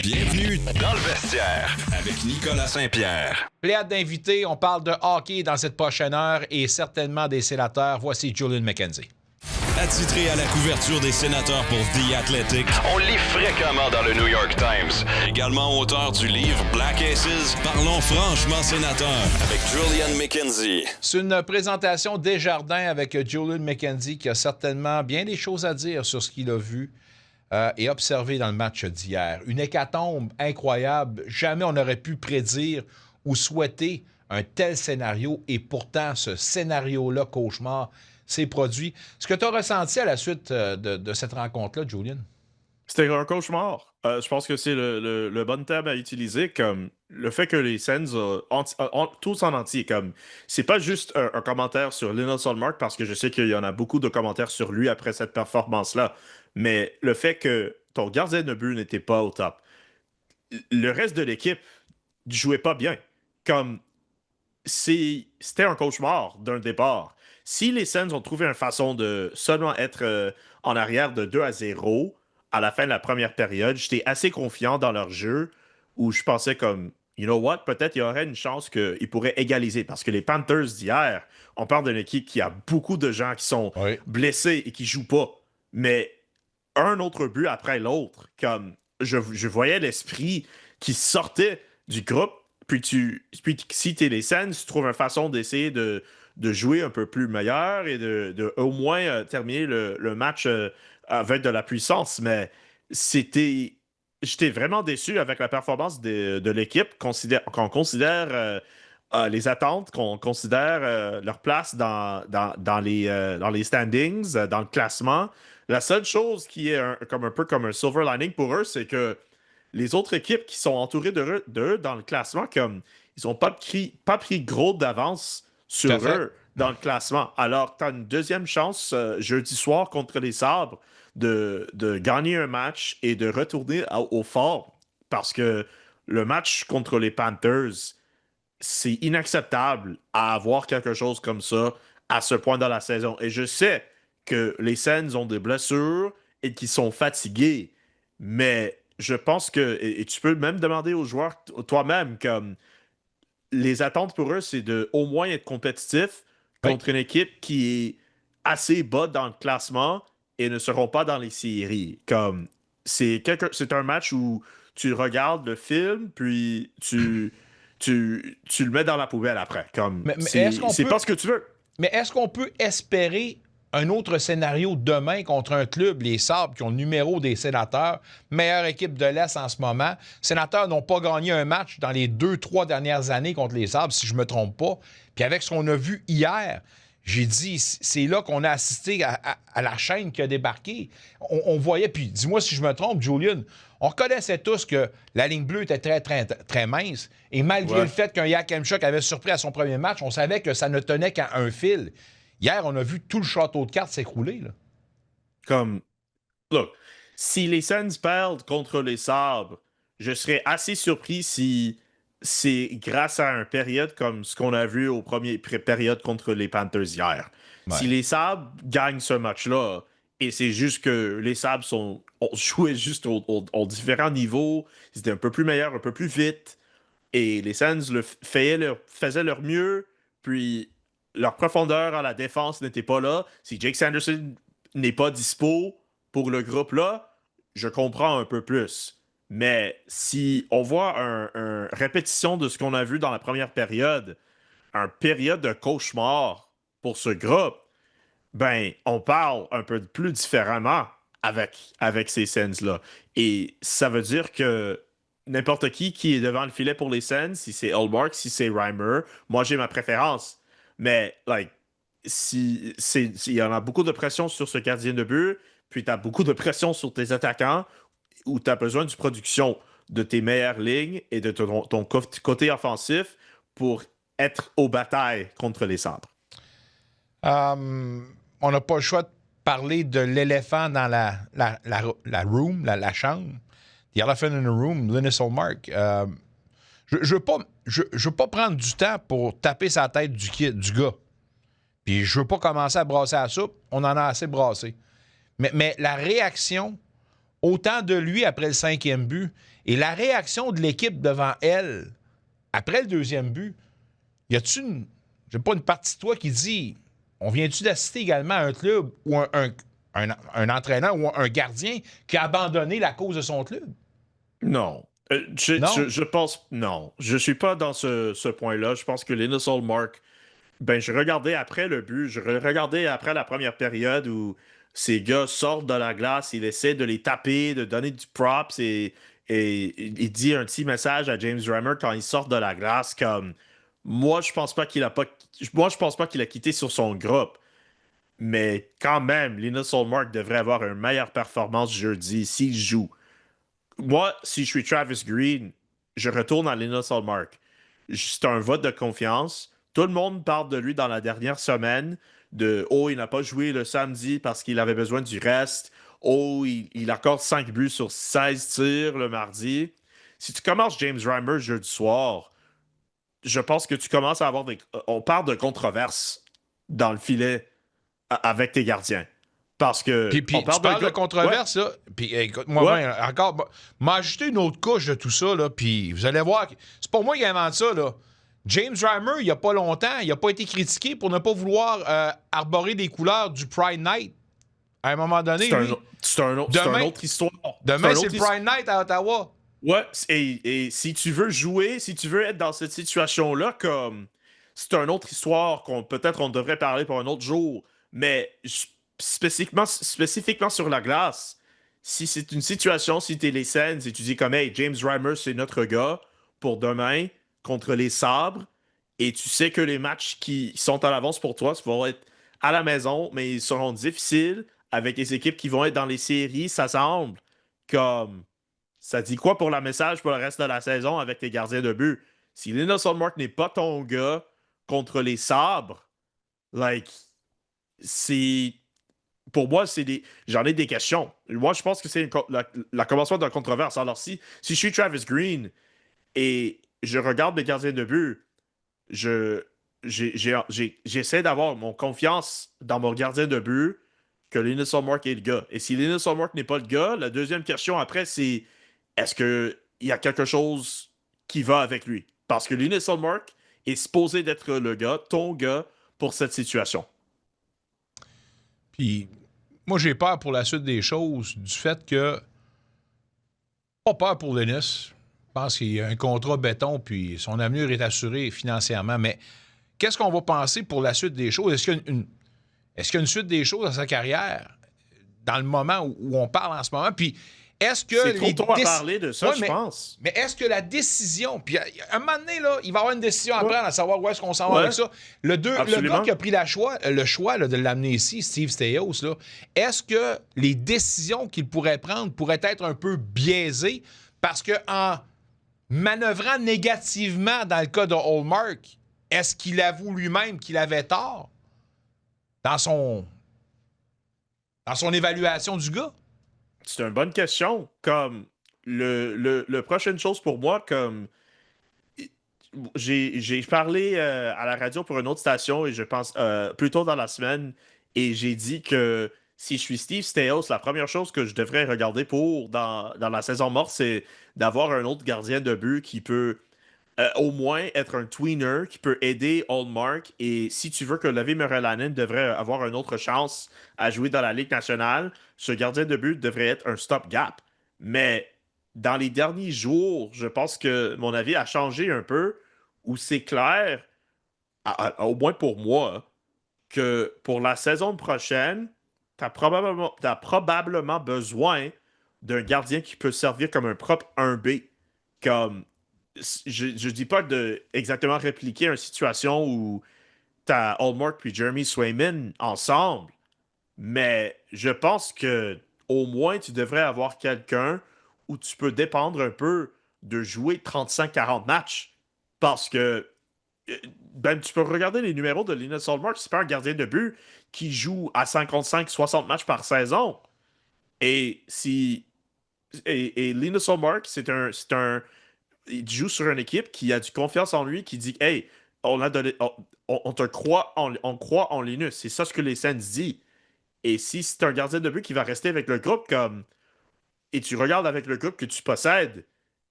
Bienvenue dans le vestiaire avec Nicolas Saint-Pierre. Pléiade d'invités, on parle de hockey dans cette prochaine heure et certainement des sénateurs. Voici Julian McKenzie. Attitré à la couverture des sénateurs pour The Athletic, on lit fréquemment dans le New York Times. Également auteur du livre Black Aces, parlons franchement sénateurs avec Julian McKenzie. C'est une présentation Desjardins avec Julian McKenzie qui a certainement bien des choses à dire sur ce qu'il a vu et observé dans le match d'hier. Une hécatombe incroyable. Jamais on n'aurait pu prédire ou souhaiter un tel scénario et pourtant ce scénario-là cauchemar s'est produit. Ce que tu as ressenti à la suite de cette rencontre-là, Julian? C'était un cauchemar. Je pense que c'est le bon terme à utiliser, comme le fait que les Sens, tous en entier, comme c'est pas juste un commentaire sur Linus Ullmark, parce que je sais qu'il y en a beaucoup de commentaires sur lui après cette performance-là, mais le fait que ton gardien de but n'était pas au top. Le reste de l'équipe jouait pas bien. Comme c'était un cauchemar d'un départ. Si les Sens ont trouvé une façon de seulement être en arrière de 2-0 à la fin de la première période, j'étais assez confiant dans leur jeu où je pensais comme, you know what, peut-être il y aurait une chance qu'ils pourraient égaliser. Parce que les Panthers d'hier, on parle d'une équipe qui a beaucoup de gens qui sont blessés et qui jouent pas. Mais un autre but après l'autre, comme je voyais l'esprit qui sortait du groupe. Puis si t'es les Sens, tu trouves une façon d'essayer de jouer un peu plus meilleur et de au moins terminer le match avec de la puissance. Mais j'étais vraiment déçu avec la performance de l'équipe, qu'on considère les attentes, qu'on considère leur place dans les standings, dans le classement. La seule chose qui est un peu comme un silver lining pour eux, c'est que les autres équipes qui sont entourées d'eux dans le classement, comme ils n'ont pas pris gros d'avance sur eux dans le classement. Alors, tu as une deuxième chance jeudi soir contre les Sabres de gagner un match et de retourner au fort, parce que le match contre les Panthers, c'est inacceptable à avoir quelque chose comme ça à ce point dans la saison. Et je sais que les Sens ont des blessures et qu'ils sont fatigués, mais je pense que, et tu peux même demander aux joueurs toi-même, comme les attentes pour eux, c'est de au moins être compétitif contre une équipe qui est assez bas dans le classement et ne seront pas dans les séries. Comme c'est un match où tu regardes le film, puis tu le mets dans la poubelle après. Comme c'est pas ce que tu veux. Mais est-ce qu'on peut espérer un autre scénario demain contre un club, les Sabres, qui ont le numéro des Sénateurs, meilleure équipe de l'Est en ce moment? Les Sénateurs n'ont pas gagné un match dans les 2-3 dernières années contre les Sabres, si je ne me trompe pas. Puis avec ce qu'on a vu hier, j'ai dit, c'est là qu'on a assisté à la chaîne qui a débarqué. On voyait, puis dis-moi si je me trompe, Julian, on reconnaissait tous que la ligne bleue était très, très, très mince. Et malgré le fait qu'un Yakemchuk avait surpris à son premier match, on savait que ça ne tenait qu'à un fil. Hier, on a vu tout le château de cartes s'écrouler. Là. Comme, look, si les Sens perdent contre les Sabres, je serais assez surpris si c'est grâce à une période comme ce qu'on a vu aux premières périodes contre les Panthers hier. Ouais. Si les Sabres gagnent ce match-là, et c'est juste que les Sabres ont joué juste aux différents niveaux, ils étaient un peu plus meilleurs, un peu plus vite, et les Sens faisaient leur mieux, puis leur profondeur à la défense n'était pas là. Si Jake Sanderson n'est pas dispo pour le groupe-là, je comprends un peu plus. Mais si on voit une répétition de ce qu'on a vu dans la première période, une période de cauchemar pour ce groupe, ben, on parle un peu plus différemment avec ces Sens-là. Et ça veut dire que n'importe qui est devant le filet pour les Sens, si c'est Ullmark, si c'est Reimer, moi j'ai ma préférence. Mais, il y en a beaucoup de pression sur ce gardien de but, puis tu as beaucoup de pression sur tes attaquants, où tu as besoin d'une production de tes meilleures lignes et de ton côté offensif pour être aux batailles contre les Sabres. On n'a pas le choix de parler de l'éléphant dans la chambre. The elephant in the room, Linus Ullmark. Je veux pas prendre du temps pour taper sa tête du gars. Puis je veux pas commencer à brasser la soupe. On en a assez brassé. Mais la réaction autant de lui après le 5e but. Et la réaction de l'équipe devant elle, après le 2e but, y a-tu j'ai pas une partie de toi qui dit, on vient-tu d'assister également à un club ou un entraîneur ou un gardien qui a abandonné la cause de son club? Non. Non? Je pense. Non. Je suis pas dans ce point-là. Je pense que Linus Ullmark. Ben, je regardais après le but. Je regardais après la première période où ces gars sortent de la glace. Il essaie de les taper, de donner du props et il dit un petit message à James Reimer quand il sort de la glace comme. Moi, je pense pas qu'il a pas. Moi, je pense pas qu'il a quitté sur son groupe. Mais quand même, Linus Ullmark devrait avoir une meilleure performance jeudi s'il joue. Moi, si je suis Travis Green, je retourne à Linus Ullmark. C'est un vote de confiance. Tout le monde parle de lui dans la dernière semaine, de « Oh, il n'a pas joué le samedi parce qu'il avait besoin du reste. Oh, il accorde 5 buts sur 16 tirs le mardi. » Si tu commences James Reimer jeudi soir, je pense que tu commences à avoir des... On parle de controverses dans le filet avec tes gardiens. Parce que Puis on tu parle d'un parles de gars... controverse, là. Puis écoute, moi, Ouais. ben, encore, m'a ajouté une autre couche de tout ça, là. Puis vous allez voir, c'est pas moi qui invente ça, là. James Reimer, il n'y a pas longtemps, il n'a pas été critiqué pour ne pas vouloir arborer des couleurs du Pride Night. À un moment donné, C'est lui, c'est une autre histoire. demain, c'est une le autre Pride Night à Ottawa. Ouais, et si tu veux jouer, si tu veux être dans cette situation-là, comme c'est une autre histoire qu'on peut-être on devrait parler pour un autre jour, mais spécifiquement sur la glace, si c'est une situation, si t'es les Sens et tu dis comme hey, James Reimer, c'est notre gars pour demain contre les Sabres, et tu sais que les matchs qui sont à l'avance pour toi, vont être à la maison, mais ils seront difficiles avec les équipes qui vont être dans les séries, ça semble comme ça dit quoi pour le message pour le reste de la saison avec les gardiens de but? Si Linus Ullmark n'est pas ton gars contre les Sabres, like, c'est... Pour moi, c'est des... J'en ai des questions. Moi, je pense que c'est la commencement de la controverse. Alors, si je suis Travis Green et je regarde mes gardiens de but, j'essaie d'avoir mon confiance dans mon gardien de but que Linus Ullmark est le gars. Et si Linus Ullmark n'est pas le gars, la deuxième question après, c'est est-ce qu'il y a quelque chose qui va avec lui? Parce que Linus Ullmark est supposé d'être le gars, ton gars, pour cette situation. Puis moi, j'ai peur pour la suite des choses du fait que... Pas peur pour Linus. Je pense qu'il y a un contrat béton, puis son avenir est assuré financièrement. Mais qu'est-ce qu'on va penser pour la suite des choses? Est-ce qu'il y a une suite des choses à sa carrière dans le moment où on parle en ce moment? Puis est-ce que c'est trop tôt à parler de ça, je pense. Mais est-ce que la décision... Puis à un moment donné, là, il va y avoir une décision à prendre à savoir où est-ce qu'on s'en va avec ça. Le gars qui a pris le choix là, de l'amener ici, Steve Staios, là, est-ce que les décisions qu'il pourrait prendre pourraient être un peu biaisées parce qu'en manœuvrant négativement dans le cas de Ullmark, est-ce qu'il avoue lui-même qu'il avait tort dans son évaluation du gars? C'est une bonne question. Comme le prochaine chose pour moi, comme j'ai parlé à la radio pour une autre station et je pense plus tôt dans la semaine et j'ai dit que si je suis Steve Staios, la première chose que je devrais regarder dans la saison morte, c'est d'avoir un autre gardien de but qui peut au moins être un tweener, qui peut aider Ullmark. Et si tu veux que Levi Merilanen devrait avoir une autre chance à jouer dans la Ligue nationale, ce gardien de but devrait être un stop-gap. Mais dans les derniers jours, je pense que mon avis a changé un peu, où c'est clair, au moins pour moi, que pour la saison prochaine, t'as probablement besoin d'un gardien qui peut servir comme un propre 1B. Comme, je dis pas de exactement répliquer une situation où t'as Ullmark puis Jeremy Swayman ensemble, mais je pense que au moins tu devrais avoir quelqu'un où tu peux dépendre un peu de jouer 35-40 matchs. Parce que ben, tu peux regarder les numéros de Linus Ullmark, c'est pas un gardien de but qui joue à 55-60 matchs par saison. Et si et Linus Ullmark, il joue sur une équipe qui a du confiance en lui, qui dit hey, on te croit on croit en Linus. C'est ça ce que les Sens disent. Et si c'est un gardien de but qui va rester avec le groupe, comme et tu regardes avec le groupe que tu possèdes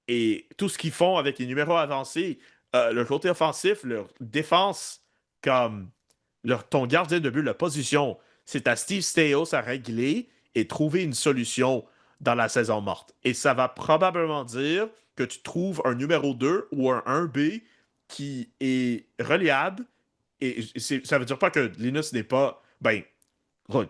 et tout ce qu'ils font avec les numéros avancés, le côté offensif, leur défense, comme ton gardien de but, la position, c'est à Steve Staios à régler et trouver une solution dans la saison morte. Et ça va probablement dire que tu trouves un numéro 2 ou un 1B qui est reliable. Et ça veut dire pas que Linus n'est pas... Ben,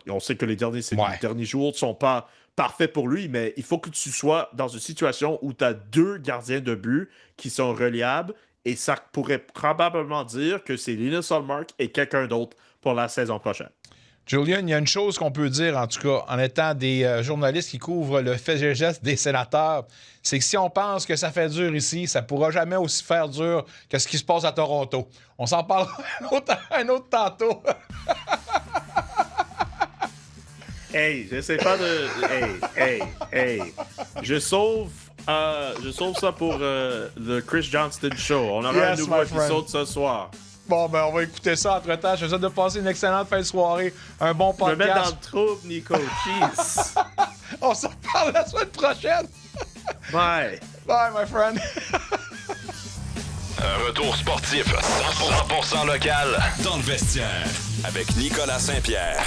on sait que les derniers jours ne sont pas parfaits pour lui, mais il faut que tu sois dans une situation où tu as 2 gardiens de but qui sont reliables. Et ça pourrait probablement dire que c'est Linus Ullmark et quelqu'un d'autre pour la saison prochaine. Julian, il y a une chose qu'on peut dire, en tout cas, en étant des journalistes qui couvrent le fait et geste des Sénateurs, c'est que si on pense que ça fait dur ici, ça ne pourra jamais aussi faire dur que ce qui se passe à Toronto. On s'en parlera un autre tantôt. Hey, j'essaie pas de... Hey. Je sauve ça pour le Chris Johnston Show. On aura un nouveau épisode ce soir. Bon, ben, on va écouter ça entre-temps. Je vous souhaite de passer une excellente fin de soirée. Un bon podcast. Je me mets dans le trouble, Nico. Jeez. On se reparle la semaine prochaine. Bye. Bye, my friend. Un retour sportif 100% local dans le vestiaire avec Nicolas Saint-Pierre.